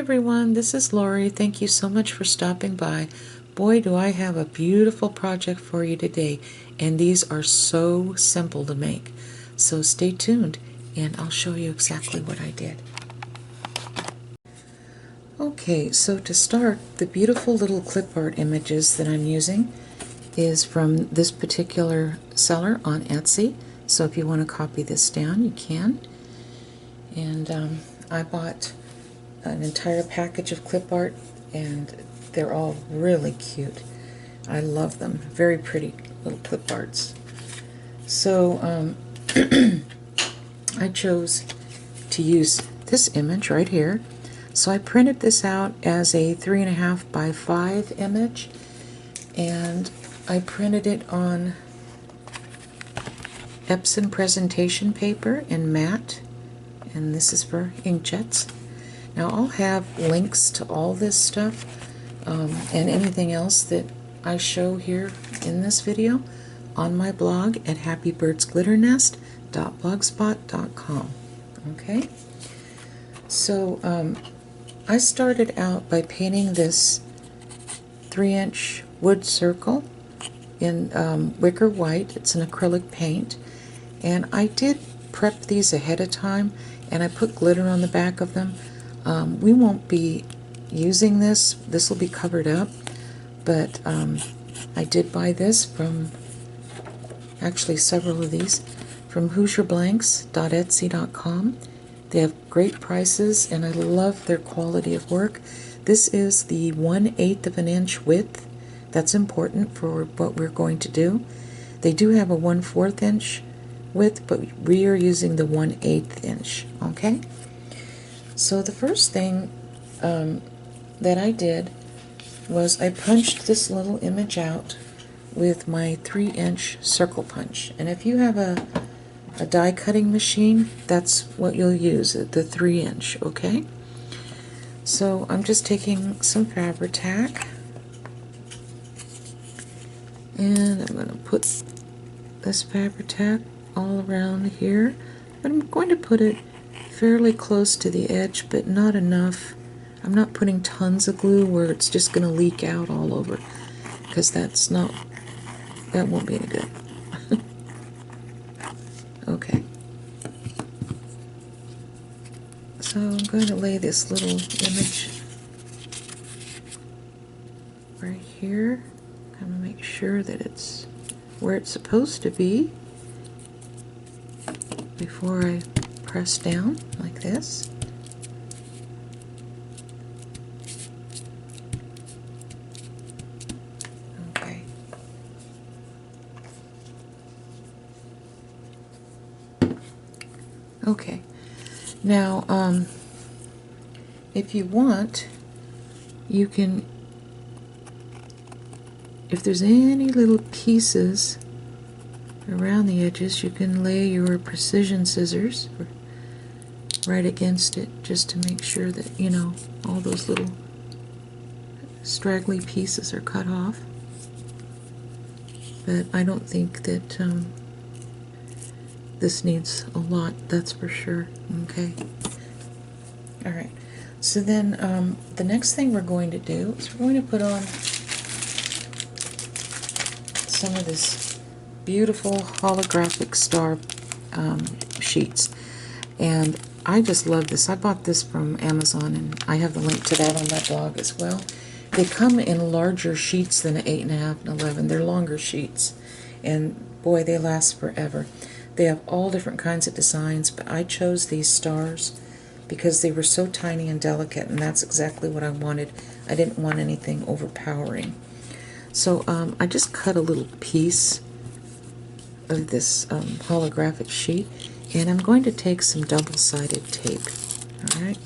everyone, this is Lori. Thank you so much for stopping by. Boy, do I have a beautiful project for you today, and these are so simple to make. So stay tuned and I'll show you exactly what I did. Okay, so to start, the beautiful little clip art images that I'm using is from this particular seller on Etsy. So if you want to copy this down, you can. And I bought an entire package of clip art, and they're all really cute. I love them. Very pretty little clip arts. So I chose to use this image right here. So I printed this out as a 3.5 by 5 image, and I printed it on Epson presentation paper in matte, and this is for inkjets. Now I'll have links to all this stuff and anything else that I show here in this video on my blog at happybirdsglitternest.blogspot.com. Okay, so I started out by painting this 3-inch wood circle in wicker white. It's an acrylic paint, and I did prep these ahead of time, and I put glitter on the back of them. We won't be using this. This will be covered up, but I did buy this from, actually several of these, from HoosierBlanks.etsy.com. They have great prices, and I love their quality of work. This is the 1/8 of an inch width. That's important for what we're going to do. They do have a 1/4 inch width, but we are using the 1/8 inch. Okay? So the first thing that I did was I punched this little image out with my 3-inch circle punch. And if you have a die cutting machine, that's what you'll use, the 3-inch, okay? So I'm just taking some Fabri-Tac, and I'm going to put this Fabri-Tac all around here. But I'm going to put it fairly close to the edge, but not enough. I'm not putting tons of glue where it's just going to leak out all over, because that won't be any good. Okay. So I'm going to lay this little image right here. I'm going to make sure that it's where it's supposed to be before I press down like this. Okay. Okay. Now, if you want, you can, if there's any little pieces around the edges, you can lay your precision scissors right against it, just to make sure that, you know, all those little straggly pieces are cut off. But I don't think that this needs a lot, that's for sure. Okay. Alright, so then the next thing we're going to do is we're going to put on some of this beautiful holographic star sheets. And I just love this. I bought this from Amazon, and I have the link to that on my blog as well. They come in larger sheets than an 8.5 and 11. They're longer sheets, and boy, they last forever. They have all different kinds of designs, but I chose these stars because they were so tiny and delicate, and that's exactly what I wanted. I didn't want anything overpowering. So I just cut a little piece of this holographic sheet, and I'm going to take some double-sided tape. Alright?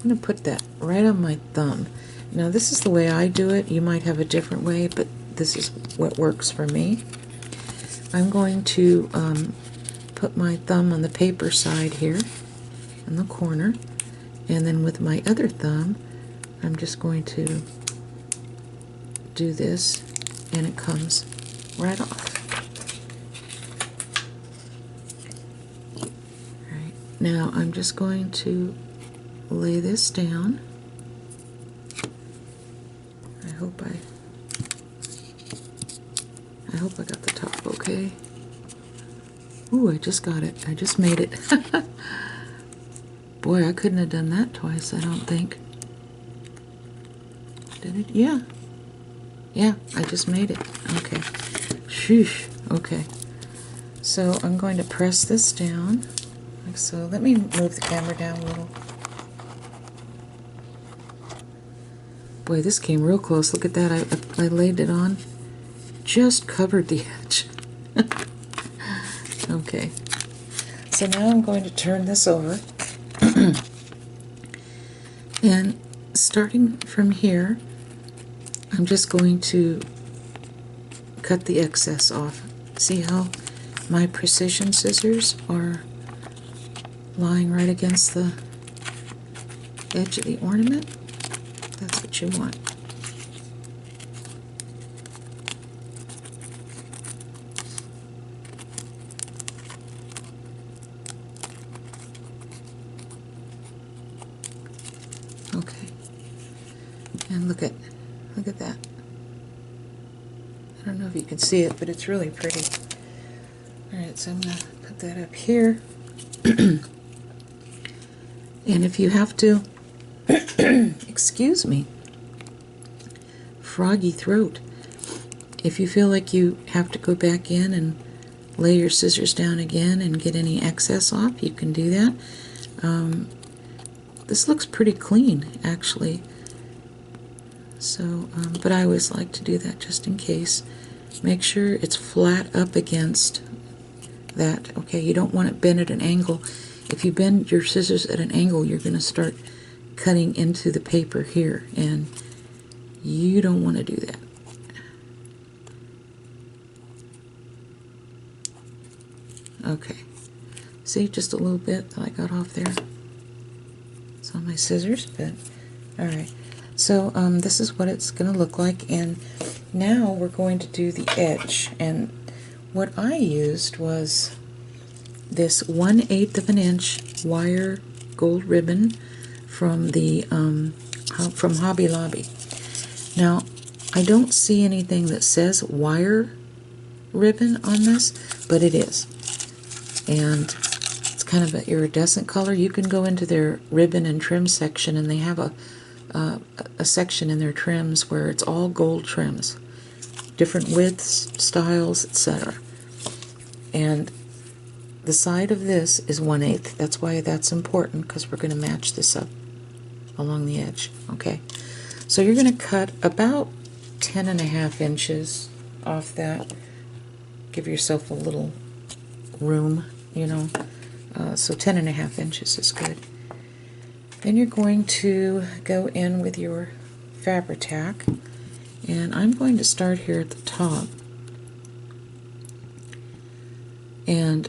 I'm going to put that right on my thumb. Now this is the way I do it. You might have a different way, but this is what works for me. I'm going to put my thumb on the paper side here in the corner, and then with my other thumb I'm just going to do this, and it comes right off. Alright, Now I'm just going to lay this down. I hope I got the top okay. Ooh, I just got it. I just made it. Boy, I couldn't have done that twice, I don't think. Did it? Yeah. Yeah, I just made it. Okay. Sheesh. Okay. So I'm going to press this down. Like so. Let me move the camera down a little. Boy, this came real close. Look at that. I laid it on. Just covered the edge. Okay. So now I'm going to turn this over. And starting from here, I'm just going to cut the excess off. See how my precision scissors are lying right against the edge of the ornament? That's what you want. Okay. And look at that. I don't know if you can see it, but it's really pretty. Alright, so I'm going to put that up here. And if you have to, excuse me, froggy throat. If you feel like you have to go back in and lay your scissors down again and get any excess off, you can do that. This looks pretty clean, actually. So, but I always like to do that just in case. Make sure it's flat up against that. Okay, you don't want it bent at an angle. If you bend your scissors at an angle, you're going to start cutting into the paper here, and you don't want to do that. Okay, see, just a little bit that I got off there. It's on my scissors, but alright. So this is what it's going to look like, and now we're going to do the edge. And what I used was this 1/8 of an inch wire gold ribbon from the from Hobby Lobby. Now, I don't see anything that says wire ribbon on this, but it is. And it's kind of an iridescent color. You can go into their ribbon and trim section, and they have a section in their trims where it's all gold trims, different widths, styles, etc. And the side of this is 1/8. That's why that's important, because we're going to match this up along the edge. Okay, so you're going to cut about 10.5 inches off that. Give yourself a little room, you know. So 10.5 inches is good. Then you're going to go in with your Fabri-Tac, and I'm going to start here at the top. And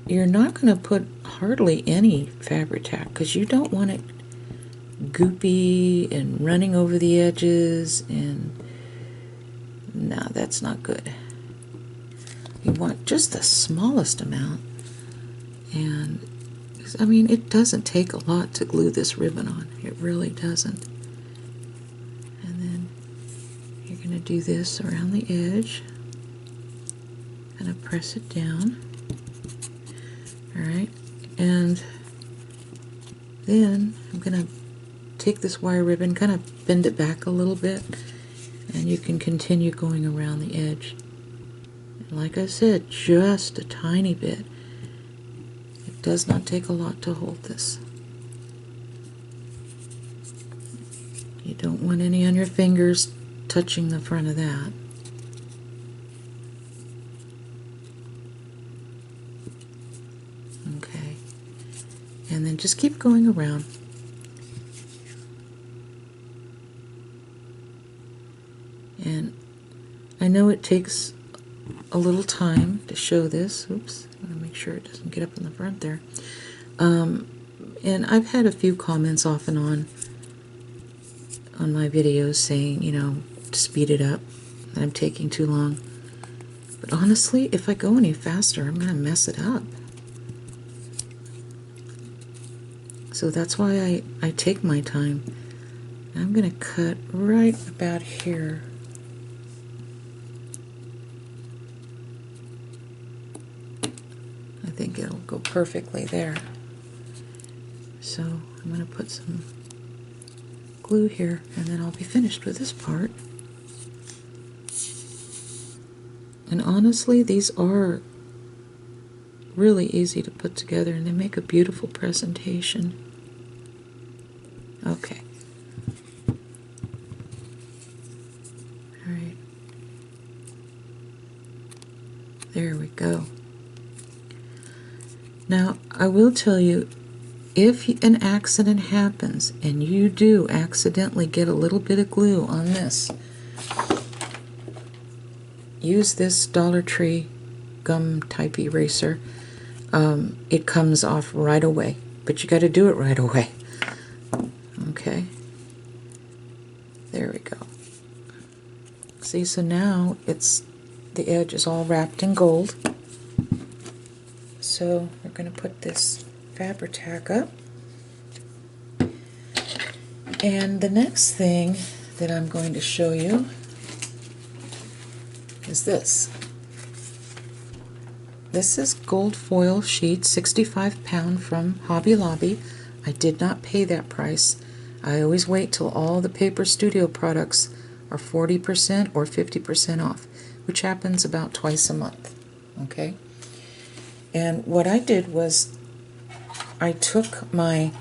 you're not going to put hardly any Fabri-Tac because you don't want it goopy and running over the edges, and no, that's not good. You want just the smallest amount, and I mean, it doesn't take a lot to glue this ribbon on. It really doesn't. And then you're going to do this around the edge. Kind of press it down. Alright. And then I'm going to take this wire ribbon, kind of bend it back a little bit, and you can continue going around the edge. And like I said, just a tiny bit. It does not take a lot to hold this. You don't want any on your fingers touching the front of that. Okay. And then just keep going around. And I know it takes a little time to show this. Oops. I want to make sure it doesn't get up in the front there. And I've had a few comments off and on my videos saying, you know, to speed it up, that I'm taking too long. But honestly, if I go any faster, I'm going to mess it up. So that's why I take my time. I'm going to cut right about here. I think it'll go perfectly there. So I'm going to put some glue here, and then I'll be finished with this part. And honestly, these are really easy to put together, and they make a beautiful presentation. Okay. Alright. There we go. Now, I will tell you, if an accident happens and you do accidentally get a little bit of glue on this, use this Dollar Tree gum type eraser. It comes off right away, but you got to do it right away. Okay, there we go. See, so now the edge is all wrapped in gold. So we're going to put this Fabri-Tac up. And the next thing that I'm going to show you is this. This is gold foil sheet, 65-pound from Hobby Lobby. I did not pay that price. I always wait till all the Paper Studio products are 40% or 50% off, which happens about twice a month. Okay? And what I did was I took my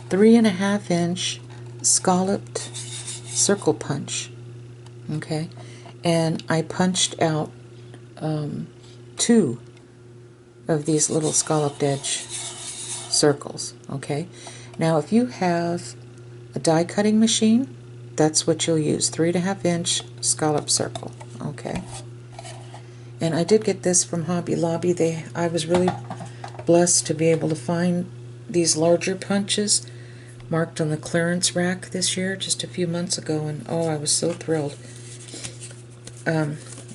3.5-inch scalloped circle punch, okay, and I punched out 2 of these little scalloped edge circles. Okay, now if you have a die cutting machine, that's what you'll use, 3.5-inch scallop circle. Okay, and I did get this from Hobby Lobby. I was really blessed to be able to find these larger punches marked on the clearance rack this year, just a few months ago, and oh, I was so thrilled.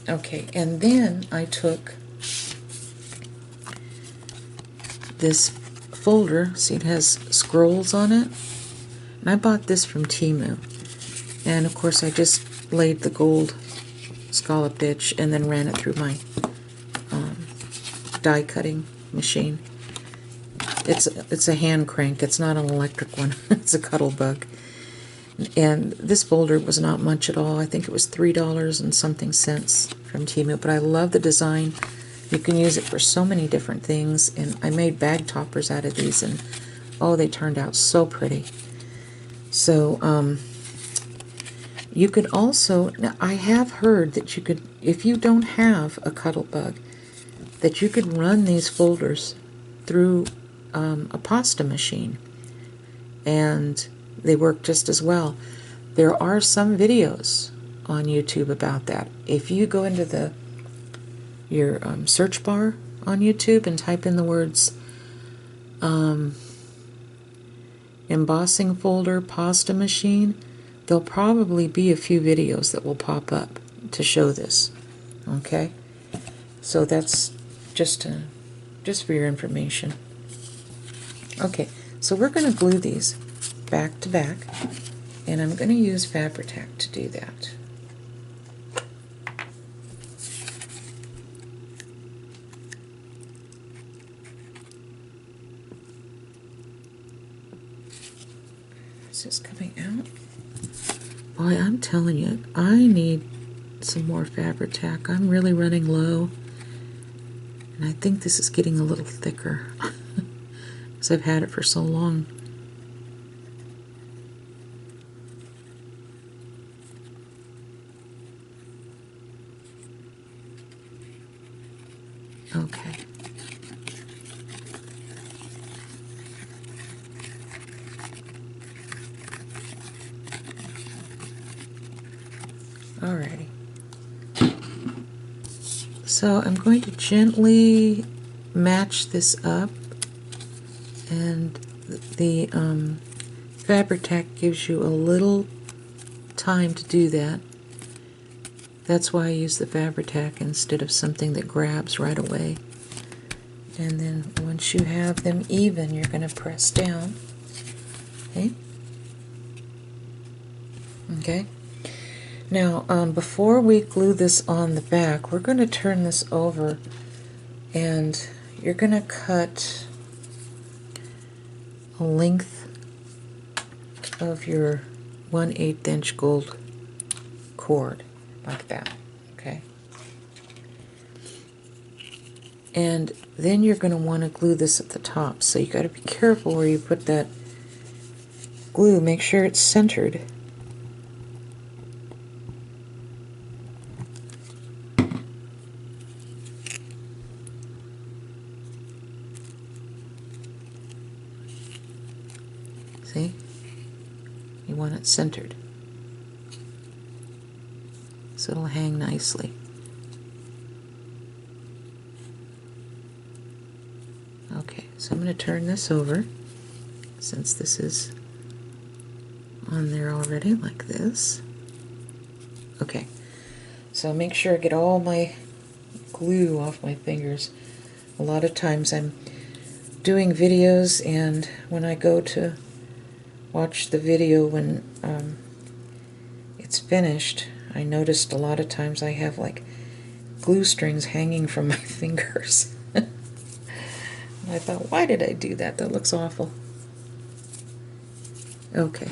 Okay, and then I took this folder, see it has scrolls on it, and I bought this from Temu, and of course I just laid the gold scalloped edge and then ran it through my die cutting machine. It's a hand crank, it's not an electric one. It's a Cuttlebug. And this folder was not much at all. I think it was $3 and something cents from Temu, but I love the design. You can use it for so many different things, and I made bag toppers out of these, and oh, they turned out so pretty. So you could also, now I have heard that you could, if you don't have a Cuttlebug, that you could run these folders through a pasta machine, and they work just as well. There are some videos on YouTube about that. If you go into your search bar on YouTube and type in the words embossing folder pasta machine, there'll probably be a few videos that will pop up to show this. Okay, so that's just for your information. Okay, so we're going to glue these back to back, and I'm going to use Fabri-Tac to do that. Is this coming out? Boy, I'm telling you, I need some more Fabri-Tac. I'm really running low, and I think this is getting a little thicker because I've had it for so long. Okay. Alrighty. So I'm going to gently match this up, and the Fabri-Tac gives you a little time to do that. That's why I use the Fabri-Tac instead of something that grabs right away. And then once you have them even, you're going to press down. Okay? Okay. Now, before we glue this on the back, we're going to turn this over, and you're going to cut a length of your 1/8 inch gold cord, like that. Okay. And then you're going to want to glue this at the top. So you got to be careful where you put that glue. Make sure it's centered. See? You want it centered, so it'll hang nicely. Okay, so I'm going to turn this over, since this is on there already, like this. Okay, so make sure I get all my glue off my fingers. A lot of times I'm doing videos, and when I go to watch the video when it's finished, I noticed a lot of times I have like glue strings hanging from my fingers. I thought, why did I do that? That looks awful. Okay,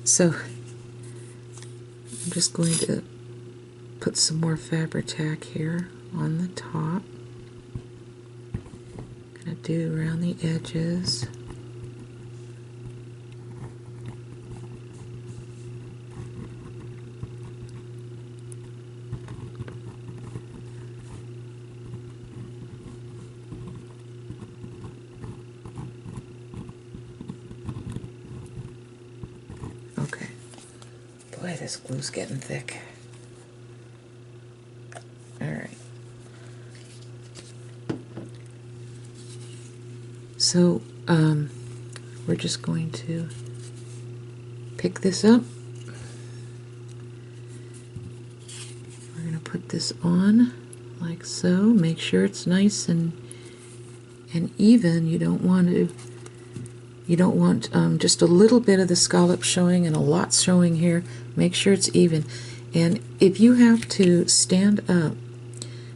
so I'm just going to put some more Fabri-Tac here on the top. Gonna do around the edges. Okay. Boy, this glue's getting thick. Alright. So, we're just going to pick this up. We're going to put this on like so. Make sure it's nice and even. You don't want just a little bit of the scallop showing and a lot showing here. Make sure it's even. And if you have to stand up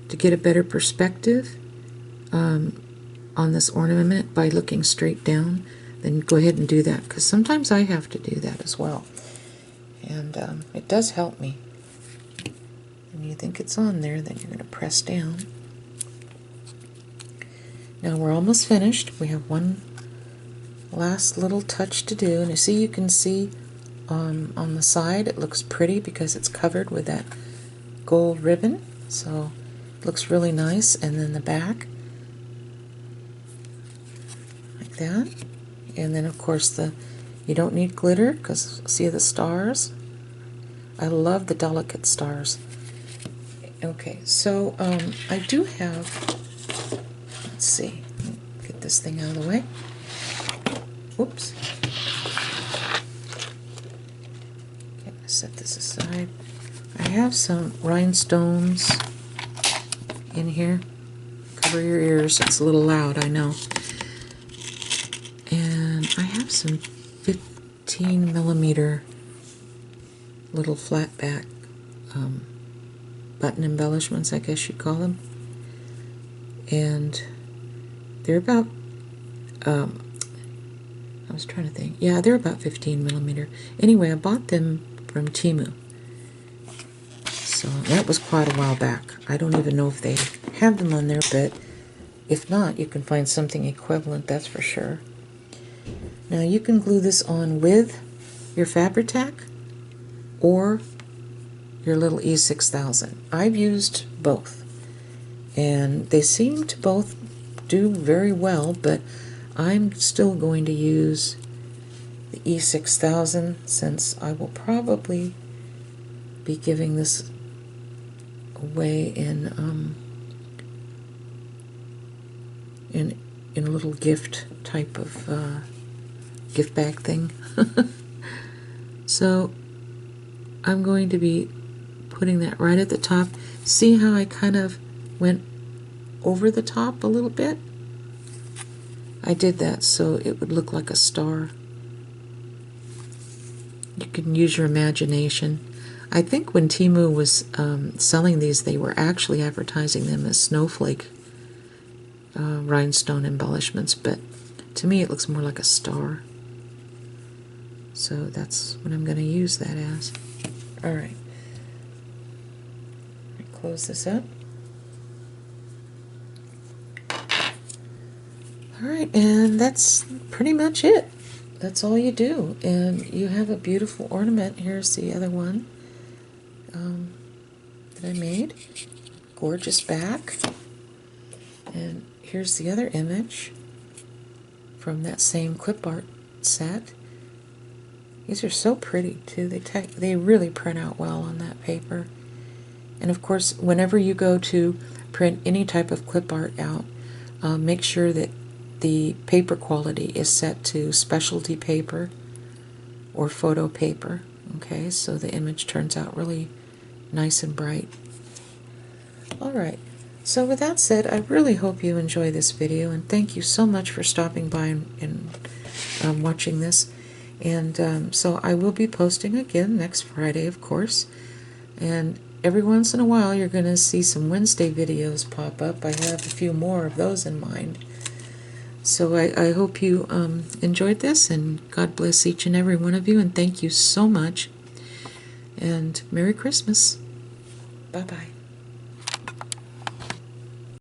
to get a better perspective on this ornament by looking straight down, then go ahead and do that, because sometimes I have to do that as well, and it does help me. When you think it's on there, then you're going to press down. Now we're almost finished. We have one last little touch to do, and you can see on the side it looks pretty because it's covered with that gold ribbon, so it looks really nice. And then the back, like that. And then of course you don't need glitter, because see the stars? I love the delicate stars. Okay, so I do have, let's see, get this thing out of the way. Whoops. Okay, set this aside. I have some rhinestones in here. Cover your ears, it's a little loud, I know. And I have some 15mm little flat back button embellishments, I guess you'd call them. And they're about, I was trying to think, yeah, they're about 15mm. Anyway, I bought them from Temu. So that was quite a while back. I don't even know if they have them on there, but if not, you can find something equivalent, that's for sure. Now you can glue this on with your Fabri-Tac or your little E6000. I've used both, and they seem to both do very well, but I'm still going to use the E6000 since I will probably be giving this away in a little gift type of gift bag thing. So I'm going to be putting that right at the top. See how I kind of went over the top a little bit. I did that so it would look like a star. You can use your imagination. I think when Temu was selling these, they were actually advertising them as snowflake rhinestone embellishments, but to me it looks more like a star. So that's what I'm going to use that as. Alright. Close this up. Alright, and that's pretty much it. That's all you do. And you have a beautiful ornament. Here's the other one that I made. Gorgeous back. And here's the other image from that same clip art set. These are so pretty too. They really print out well on that paper. And of course, whenever you go to print any type of clip art out, make sure that the paper quality is set to specialty paper or photo paper, okay, so the image turns out really nice and bright. Alright, so with that said, I really hope you enjoy this video, and thank you so much for stopping by and watching this. And so I will be posting again next Friday, of course, and every once in a while you're going to see some Wednesday videos pop up. I have a few more of those in mind. So I hope you enjoyed this, and God bless each and every one of you, and thank you so much, and Merry Christmas. Bye-bye.